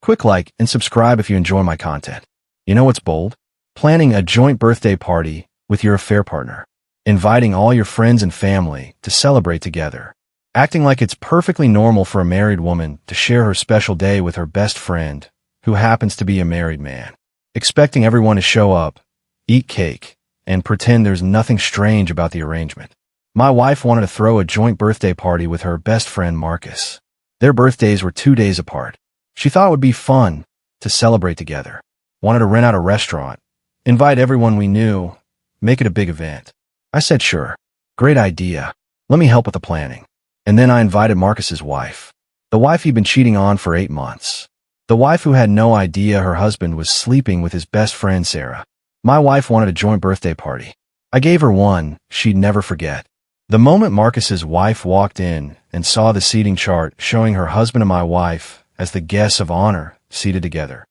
Quick like and subscribe if you enjoy my content. You know what's bold? Planning a joint birthday party with your affair partner. Inviting all your friends and family to celebrate together. Acting like it's perfectly normal for a married woman to share her special day with her best friend, who happens to be a married man. Expecting everyone to show up, eat cake, and pretend there's nothing strange about the arrangement. My wife wanted to throw a joint birthday party with her best friend Marcus. Their birthdays were 2 days apart. She thought it would be fun to celebrate together. Wanted to rent out a restaurant, invite everyone we knew, make it a big event. I said sure. Great idea. Let me help with the planning. And then I invited Marcus's wife. The wife he'd been cheating on for 8 months. The wife who had no idea her husband was sleeping with his best friend Sarah. My wife wanted a joint birthday party. I gave her one she'd never forget. The moment Marcus's wife walked in and saw the seating chart showing her husband and my wife as the guests of honor seated together,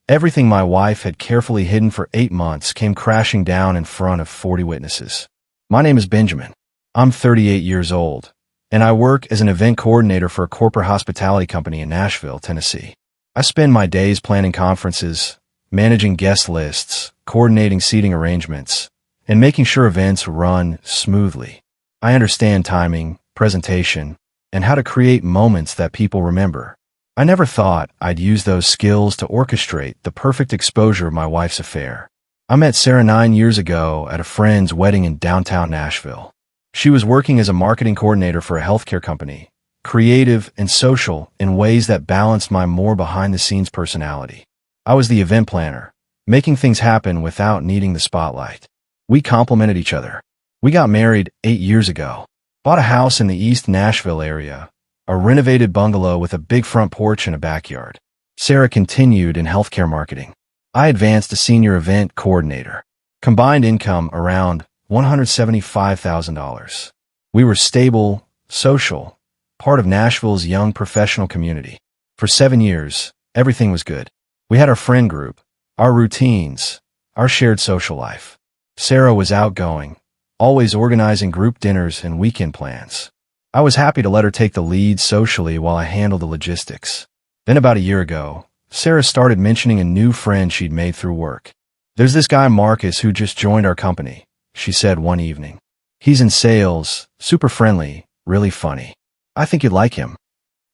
everything my wife had carefully hidden for 8 months came crashing down in front of 40 witnesses. My name is Benjamin. I'm 38 years old, and I work as an event coordinator for a corporate hospitality company in Nashville, Tennessee. I spend my days planning conferences, managing guest lists, coordinating seating arrangements, and making sure events run smoothly. I understand timing, presentation, and how to create moments that people remember. I never thought I'd use those skills to orchestrate the perfect exposure of my wife's affair. I met Sarah 9 years ago at a friend's wedding in downtown Nashville. She was working as a marketing coordinator for a healthcare company, creative and social in ways that balanced my more behind-the-scenes personality. I was the event planner, making things happen without needing the spotlight. We complemented each other. We got married 8 years ago, bought a house in the East Nashville area, a renovated bungalow with a big front porch and a backyard. Sarah continued in healthcare marketing. I advanced to senior event coordinator. Combined income around $175,000. We were stable, social, part of Nashville's young professional community. For 7 years, everything was good. We had our friend group, our routines, our shared social life. Sarah was outgoing, always organizing group dinners and weekend plans. I was happy to let her take the lead socially while I handled the logistics. Then about a year ago, Sarah started mentioning a new friend she'd made through work. There's this guy Marcus who just joined our company, she said one evening. He's in sales, super friendly, really funny. I think you'd like him.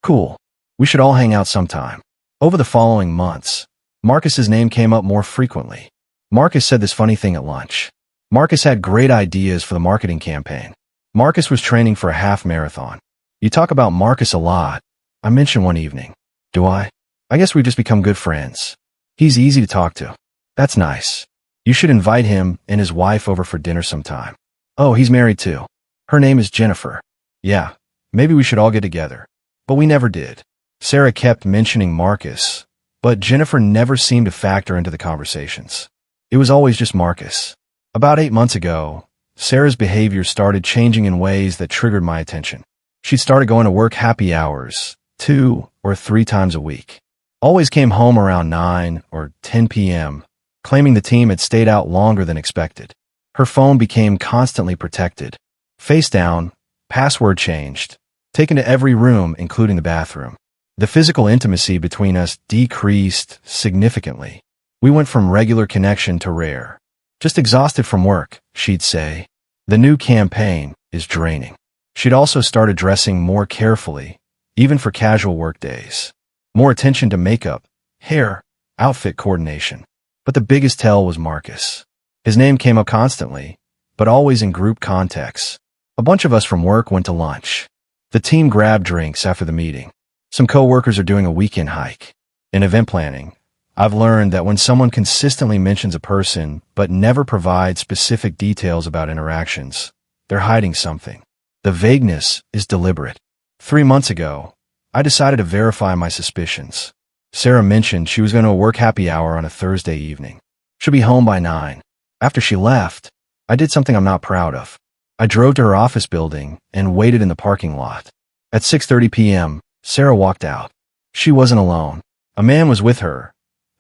Cool. We should all hang out sometime. Over the following months, Marcus's name came up more frequently. Marcus said this funny thing at lunch. Marcus had great ideas for the marketing campaign. Marcus was training for a half marathon. You talk about Marcus a lot. I mentioned one evening. Do I? I guess we've just become good friends. He's easy to talk to. That's nice. You should invite him and his wife over for dinner sometime. Oh, he's married too. Her name is Jennifer. Yeah, maybe we should all get together. But we never did. Sarah kept mentioning Marcus, but Jennifer never seemed to factor into the conversations. It was always just Marcus. About 8 months ago, Sarah's behavior started changing in ways that triggered my attention. She'd started going to work happy hours, 2 or 3 times a week. Always came home around 9 or 10 p.m., claiming the team had stayed out longer than expected. Her phone became constantly protected. Face down, password changed, taken to every room, including the bathroom. The physical intimacy between us decreased significantly. We went from regular connection to rare. Just exhausted from work, she'd say. The new campaign is draining. She'd also started dressing more carefully, even for casual work days. More attention to makeup, hair, outfit coordination. But the biggest tell was Marcus. His name came up constantly, but always in group contexts. A bunch of us from work went to lunch. The team grabbed drinks after the meeting. Some coworkers are doing a weekend hike. In event planning, I've learned that when someone consistently mentions a person but never provides specific details about interactions, they're hiding something. The vagueness is deliberate. 3 months ago, I decided to verify my suspicions. Sarah mentioned she was going to a work happy hour on a Thursday evening. She'll be home by 9. After she left, I did something I'm not proud of. I drove to her office building and waited in the parking lot. At 6:30 p.m., Sarah walked out. She wasn't alone. A man was with her,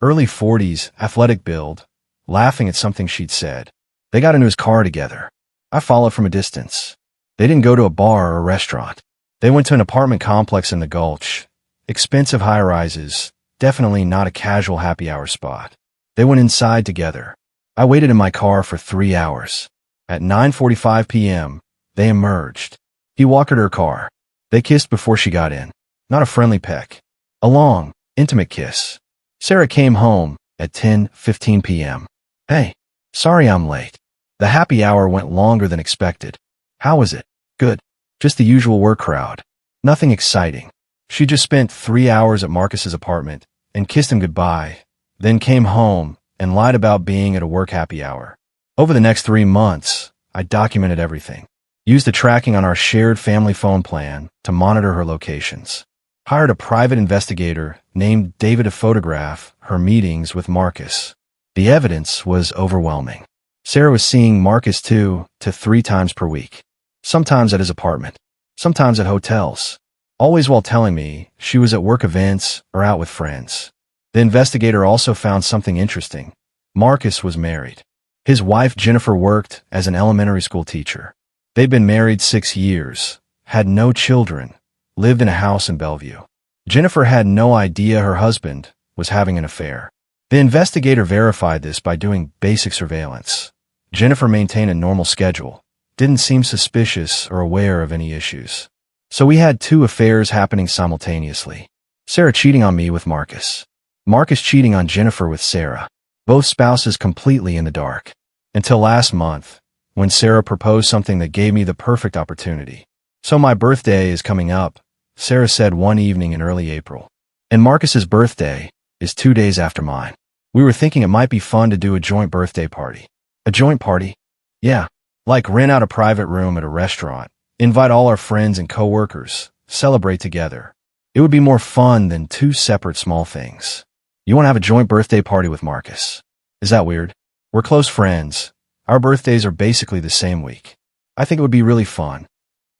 early 40s, athletic build, laughing at something she'd said. They got into his car together. I followed from a distance. They didn't go to a bar or a restaurant. They went to an apartment complex in the Gulch, expensive high-rises, Definitely not a casual happy hour spot. They went inside together. I waited in my car for 3 hours. At 9:45 p.m., they emerged. He walked her to her car. They kissed before she got in. Not a friendly peck. A long, intimate kiss. Sarah came home at 10:15 p.m. Hey, sorry I'm late. The happy hour went longer than expected. How was it? Good. Just the usual work crowd. Nothing exciting. She just spent 3 hours at Marcus's apartment and kissed him goodbye, then came home and lied about being at a work happy hour. Over the next 3 months, I documented everything. Used the tracking on our shared family phone plan to monitor her locations. Hired a private investigator named David to photograph her meetings with Marcus. The evidence was overwhelming. Sarah was seeing Marcus 2 to 3 times per week. Sometimes at his apartment. Sometimes at hotels. Always while telling me she was at work events or out with friends. The investigator also found something interesting. Marcus was married. His wife Jennifer worked as an elementary school teacher. They'd been married 6 years, had no children, lived in a house in Bellevue. Jennifer had no idea her husband was having an affair. The investigator verified this by doing basic surveillance. Jennifer maintained a normal schedule, didn't seem suspicious or aware of any issues. So we had 2 affairs happening simultaneously. Sarah cheating on me with Marcus. Marcus cheating on Jennifer with Sarah. Both spouses completely in the dark. Until last month, when Sarah proposed something that gave me the perfect opportunity. So my birthday is coming up, Sarah said one evening in early April. And Marcus's birthday is 2 days after mine. We were thinking it might be fun to do a joint birthday party. A joint party? Yeah. Like rent out a private room at a restaurant. Invite all our friends and coworkers, celebrate together. It would be more fun than 2 separate small things. You want to have a joint birthday party with Marcus. Is that weird? We're close friends. Our birthdays are basically the same week. I think it would be really fun.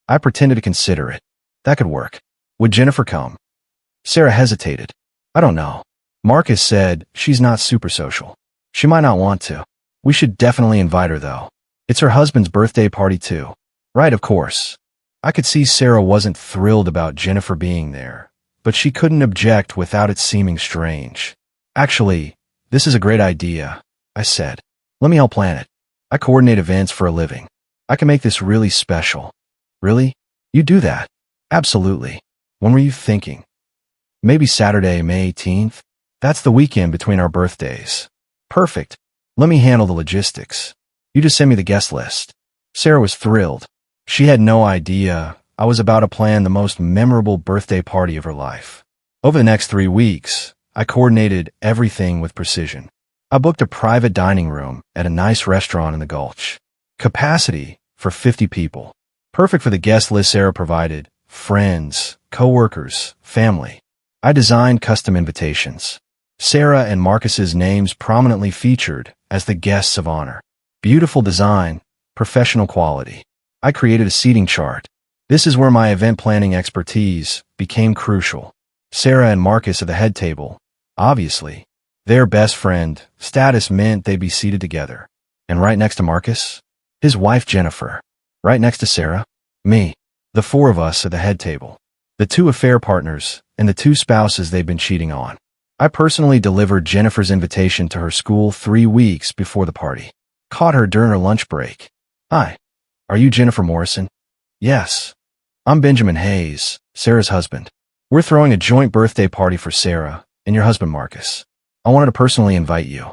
I pretended to consider it. That could work. Would Jennifer come? Sarah hesitated. I don't know. Marcus said she's not super social. She might not want to. We should definitely invite her though. It's her husband's birthday party too. Right, of course. I could see Sarah wasn't thrilled about Jennifer being there, but she couldn't object without it seeming strange. Actually, this is a great idea, I said. Let me help plan it. I coordinate events for a living. I can make this really special. Really? You do that? Absolutely. When were you thinking? Maybe Saturday, May 18th? That's the weekend between our birthdays. Perfect. Let me handle the logistics. You just send me the guest list. Sarah was thrilled. She had no idea I was about to plan the most memorable birthday party of her life. Over the next 3 weeks, I coordinated everything with precision. I booked a private dining room at a nice restaurant in the Gulch. Capacity for 50 people. Perfect for the guest list Sarah provided. Friends, co-workers, family. I designed custom invitations. Sarah and Marcus's names prominently featured as the guests of honor. Beautiful design, professional quality. I created a seating chart. This is where my event planning expertise became crucial. Sarah and Marcus at the head table. Obviously, their best friend status meant they'd be seated together. And right next to Marcus, his wife Jennifer. Right next to Sarah, me. The 4 of us at the head table. The 2 affair partners and the 2 spouses they've been cheating on. I personally delivered Jennifer's invitation to her school 3 weeks before the party. Caught her during her lunch break. Hi. Are you Jennifer Morrison? Yes. I'm Benjamin Hayes, Sarah's husband. We're throwing a joint birthday party for Sarah and your husband Marcus. I wanted to personally invite you.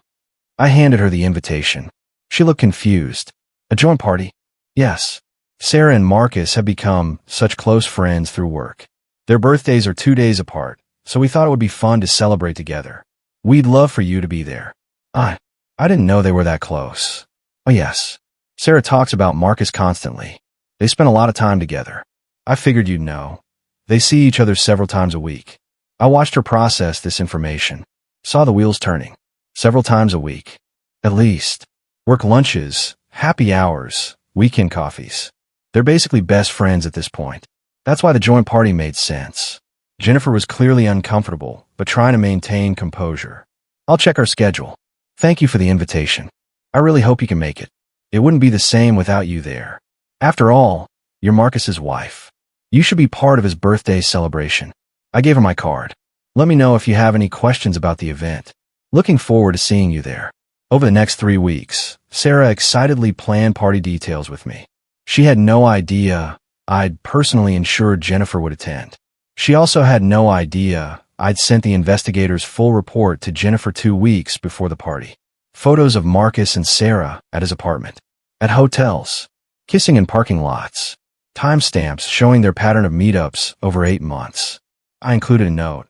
I handed her the invitation. She looked confused. A joint party? Yes. Sarah and Marcus have become such close friends through work. Their birthdays are 2 days apart, so we thought it would be fun to celebrate together. We'd love for you to be there. I didn't know they were that close. Oh yes. Sarah talks about Marcus constantly. They spend a lot of time together. I figured you'd know. They see each other several times a week. I watched her process this information. Saw the wheels turning. Several times a week. At least. Work lunches, happy hours, weekend coffees. They're basically best friends at this point. That's why the joint party made sense. Jennifer was clearly uncomfortable, but trying to maintain composure. I'll check our schedule. Thank you for the invitation. I really hope you can make it. It wouldn't be the same without you there. After all, you're Marcus's wife. You should be part of his birthday celebration. I gave her my card. Let me know if you have any questions about the event. Looking forward to seeing you there. Over the next 3 weeks, Sarah excitedly planned party details with me. She had no idea I'd personally ensured Jennifer would attend. She also had no idea I'd sent the investigators' full report to Jennifer 2 weeks before the party. Photos of Marcus and Sarah at his apartment, at hotels, kissing in parking lots, timestamps showing their pattern of meetups over 8 months. I included a note.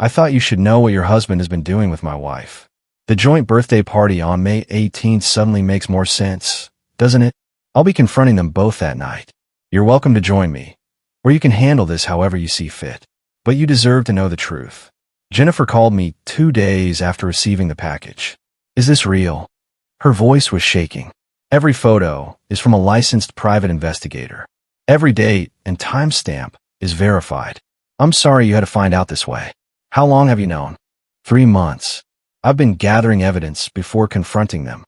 I thought you should know what your husband has been doing with my wife. The joint birthday party on May 18th suddenly makes more sense, doesn't it? I'll be confronting them both that night. You're welcome to join me, or you can handle this however you see fit. But you deserve to know the truth. Jennifer called me 2 days after receiving the package. Is this real? Her voice was shaking. Every photo is from a licensed private investigator. Every date and timestamp is verified. I'm sorry you had to find out this way. How long have you known? 3 months. I've been gathering evidence before confronting them.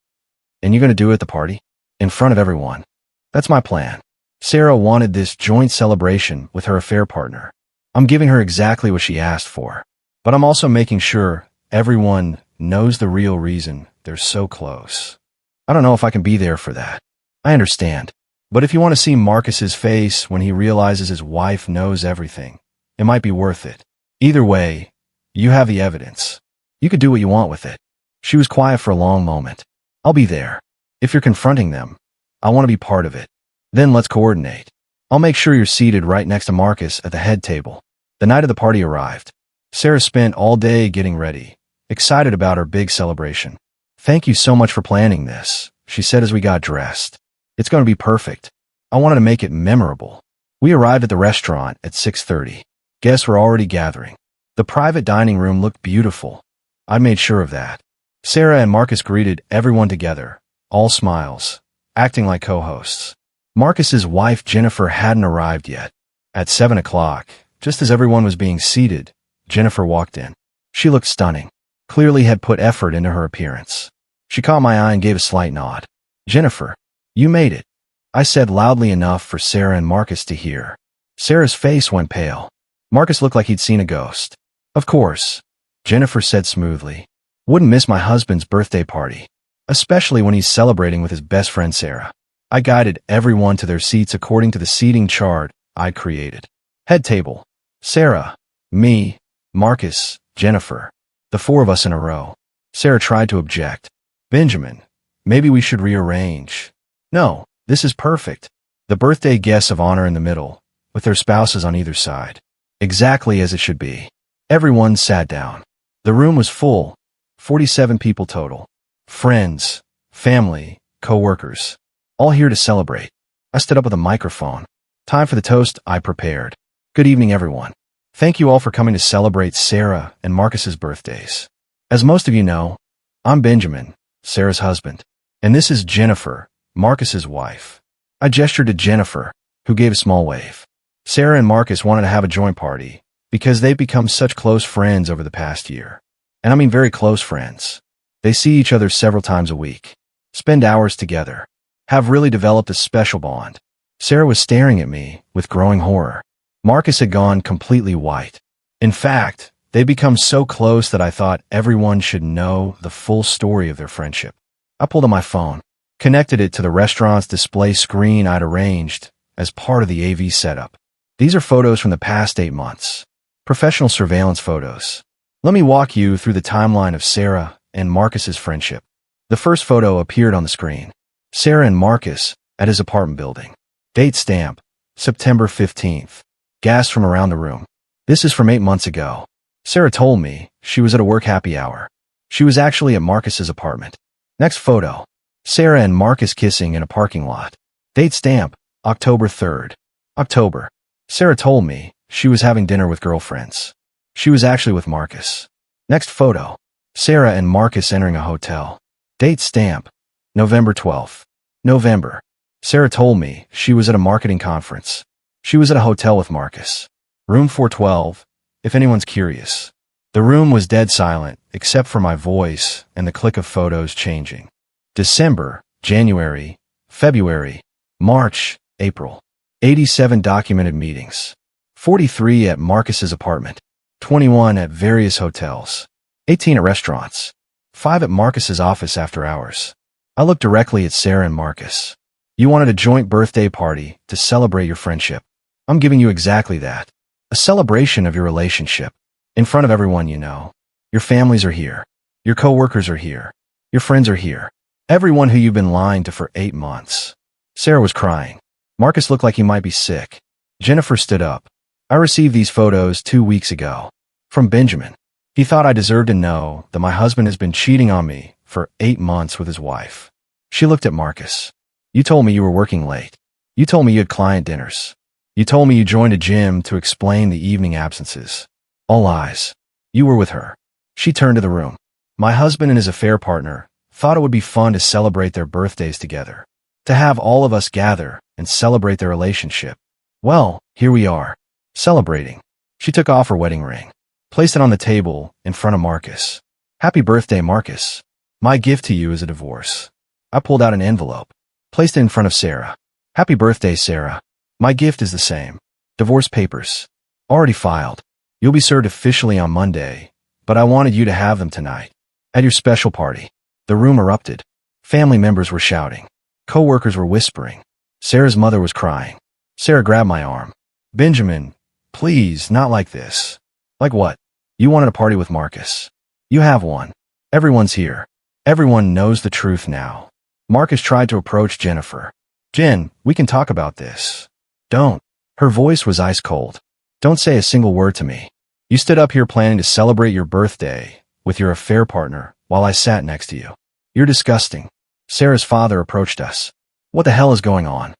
And you're going to do it at the party? In front of everyone. That's my plan. Sarah wanted this joint celebration with her affair partner. I'm giving her exactly what she asked for. But I'm also making sure everyone knows the real reason they're so close. I don't know if I can be there for that. I understand. But if you want to see Marcus's face when he realizes his wife knows everything, it might be worth it. Either way, you have the evidence. You could do what you want with it. She was quiet for a long moment. I'll be there. If you're confronting them, I want to be part of it. Then let's coordinate. I'll make sure you're seated right next to Marcus at the head table. The night of the party arrived. Sarah spent all day getting ready, excited about her big celebration. Thank you so much for planning this, she said as we got dressed. It's going to be perfect. I wanted to make it memorable. We arrived at the restaurant at 6:30. Guests were already gathering. The private dining room looked beautiful. I made sure of that. Sarah and Marcus greeted everyone together, all smiles, acting like co-hosts. Marcus's wife Jennifer hadn't arrived yet. At 7 o'clock, just as everyone was being seated, Jennifer walked in. She looked stunning, clearly had put effort into her appearance. She caught my eye and gave a slight nod. Jennifer, you made it, I said loudly enough for Sarah and Marcus to hear. Sarah's face went pale. Marcus looked like he'd seen a ghost. Of course, Jennifer said smoothly. Wouldn't miss my husband's birthday party, especially when he's celebrating with his best friend Sarah. I guided everyone to their seats according to the seating chart I'd created. Head table. Sarah, me, Marcus, Jennifer. The 4 of us in a row. Sarah tried to object. Benjamin, maybe we should rearrange. No, this is perfect. The birthday guests of honor in the middle, with their spouses on either side. Exactly as it should be. Everyone sat down. The room was full. 47 people total. Friends, family, co-workers. All here to celebrate. I stood up with a microphone. Time for the toast I prepared. Good evening, everyone. Thank you all for coming to celebrate Sarah and Marcus's birthdays. As most of you know, I'm Benjamin, Sarah's husband. And this is Jennifer, Marcus's wife. I gestured to Jennifer, who gave a small wave. Sarah and Marcus wanted to have a joint party because they've become such close friends over the past year. And I mean very close friends. They see each other several times a week, spend hours together, have really developed a special bond. Sarah was staring at me with growing horror. Marcus had gone completely white. In fact, they'd become so close that I thought everyone should know the full story of their friendship. I pulled out my phone, connected it to the restaurant's display screen I'd arranged as part of the AV setup. These are photos from the past 8 months. Professional surveillance photos. Let me walk you through the timeline of Sarah and Marcus's friendship. The first photo appeared on the screen. Sarah and Marcus at his apartment building. Date stamp, September 15th. Gas from around the room. This is from 8 months ago. Sarah told me she was at a work happy hour. She was actually at Marcus's apartment. Next photo. Sarah and Marcus kissing in a parking lot. Date stamp, October 3rd. October. Sarah told me she was having dinner with girlfriends. She was actually with Marcus. Next photo. Sarah and Marcus entering a hotel. Date stamp, November 12th. November. Sarah told me she was at a marketing conference. She was at a hotel with Marcus. Room 412, if anyone's curious. The room was dead silent, except for my voice and the click of photos changing. December, January, February, March, April. 87 documented meetings. 43 at Marcus's apartment. 21 at various hotels, 18 at restaurants, 5 at Marcus's office after hours. I looked directly at Sarah and Marcus. You wanted a joint birthday party to celebrate your friendship. I'm giving you exactly that. A celebration of your relationship. In front of everyone you know. Your families are here. Your coworkers are here. Your friends are here. Everyone who you've been lying to for 8 months. Sarah was crying. Marcus looked like he might be sick. Jennifer stood up. I received these photos 2 weeks ago. From Benjamin. He thought I deserved to know that my husband has been cheating on me for 8 months with his wife. She looked at Marcus. You told me you were working late. You told me you had client dinners. You told me you joined a gym to explain the evening absences. All lies. You were with her. She turned to the room. My husband and his affair partner thought it would be fun to celebrate their birthdays together. To have all of us gather and celebrate their relationship. Well, here we are. Celebrating. She took off her wedding ring. Placed it on the table in front of Marcus. Happy birthday, Marcus. My gift to you is a divorce. I pulled out an envelope. Placed it in front of Sarah. Happy birthday, Sarah. My gift is the same. Divorce papers. Already filed. You'll be served officially on Monday, but I wanted you to have them tonight. At your special party. The room erupted. Family members were shouting. Co-workers were whispering. Sarah's mother was crying. Sarah grabbed my arm. Benjamin, please, not like this. Like what? You wanted a party with Marcus. You have one. Everyone's here. Everyone knows the truth now. Marcus tried to approach Jennifer. Jen, we can talk about this. Don't. Her voice was ice cold. Don't say a single word to me. You stood up here planning to celebrate your birthday with your affair partner while I sat next to you. You're disgusting. Sarah's father approached us. What the hell is going on?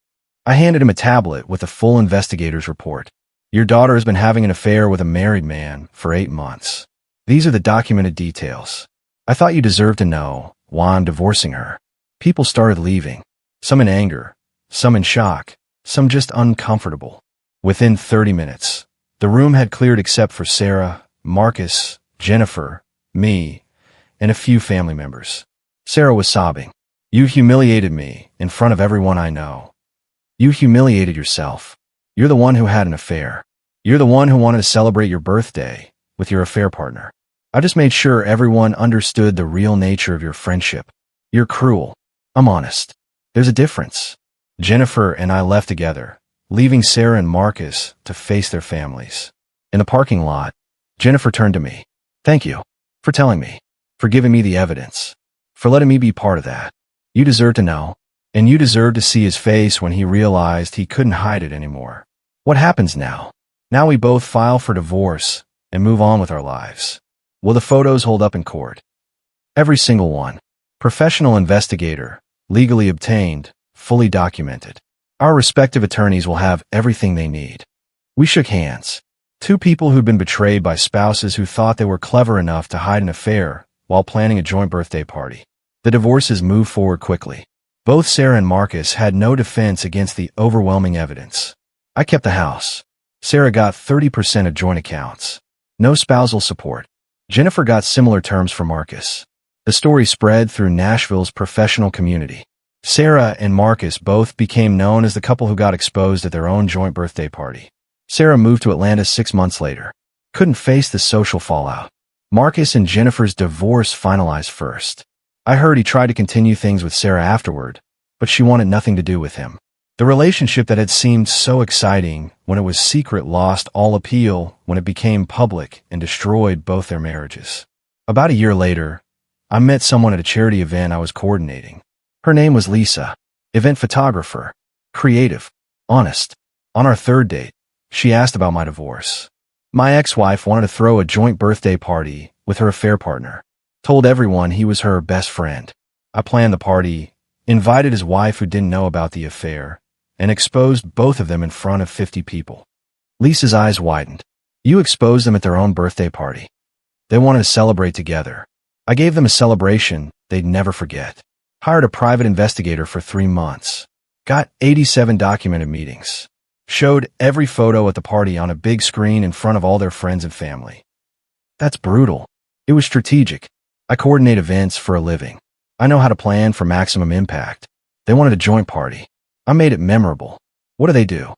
I handed him a tablet with a full investigator's report. Your daughter has been having an affair with a married man for 8 months. These are the documented details. I thought you deserved to know why I'm divorcing her. People started leaving. Some in anger, some in shock, some just uncomfortable. Within 30 minutes, the room had cleared except for Sarah, Marcus, Jennifer, me, and a few family members. Sarah was sobbing. You humiliated me in front of everyone I know. You humiliated yourself. You're the one who had an affair. You're the one who wanted to celebrate your birthday with your affair partner. I just made sure everyone understood the real nature of your friendship. You're cruel. I'm honest. There's a difference. Jennifer and I left together, leaving Sarah and Marcus to face their families. In the parking lot, Jennifer turned to me. Thank you for telling me, for giving me the evidence, for letting me be part of that. You deserve to know, and you deserve to see his face when he realized he couldn't hide it anymore. What happens now? Now we both file for divorce and move on with our lives. Will the photos hold up in court? Every single one. Professional investigator, legally obtained, fully documented. Our respective attorneys will have everything they need. We shook hands. Two people who'd been betrayed by spouses who thought they were clever enough to hide an affair while planning a joint birthday party. The divorces moved forward quickly. Both Sarah and Marcus had no defense against the overwhelming evidence. I kept the house. Sarah got 30% of joint accounts. No spousal support. Jennifer got similar terms for Marcus. The story spread through Nashville's professional community. Sarah and Marcus both became known as the couple who got exposed at their own joint birthday party. Sarah moved to Atlanta 6 months later. Couldn't face the social fallout. Marcus and Jennifer's divorce finalized first. I heard he tried to continue things with Sarah afterward, but she wanted nothing to do with him. The relationship that had seemed so exciting when it was secret lost all appeal when it became public and destroyed both their marriages. About a year later, I met someone at a charity event I was coordinating. Her name was Lisa, event photographer, creative, honest. On our third date, she asked about my divorce. My ex-wife wanted to throw a joint birthday party with her affair partner. Told everyone he was her best friend. I planned the party, invited his wife who didn't know about the affair, and exposed both of them in front of 50 people. Lisa's eyes widened. You exposed them at their own birthday party. They wanted to celebrate together. I gave them a celebration they'd never forget. Hired a private investigator for 3 months. Got 87 documented meetings. Showed every photo at the party on a big screen in front of all their friends and family. That's brutal. It was strategic. I coordinate events for a living. I know how to plan for maximum impact. They wanted a joint party. I made it memorable. What do?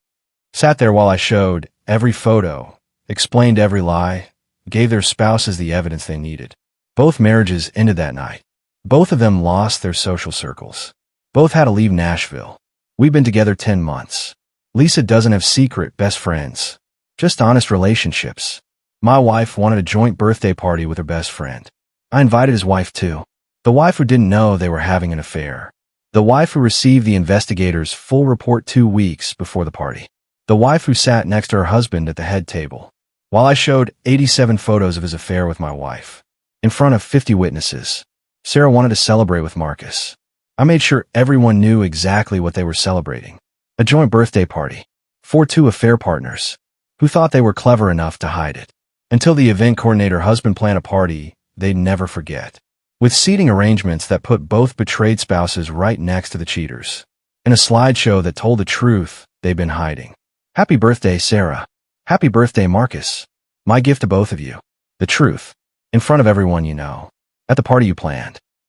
Sat there while I showed every photo, explained every lie, gave their spouses the evidence they needed. Both marriages ended that night. Both of them lost their social circles. Both had to leave Nashville. We've been together 10 months. Lisa doesn't have secret best friends. Just honest relationships. My wife wanted a joint birthday party with her best friend. I invited his wife too. The wife who didn't know they were having an affair. The wife who received the investigators' full report 2 weeks before the party. The wife who sat next to her husband at the head table, while I showed 87 photos of his affair with my wife, in front of 50 witnesses. Sarah wanted to celebrate with Marcus. I made sure everyone knew exactly what they were celebrating. A joint birthday party. For 2 affair partners, who thought they were clever enough to hide it. Until the event coordinator husband planned a party they'd never forget. With seating arrangements that put both betrayed spouses right next to the cheaters. And a slideshow that told the truth they've been hiding. Happy birthday, Sarah. Happy birthday, Marcus. My gift to both of you. The truth. In front of everyone you know. At the party you planned.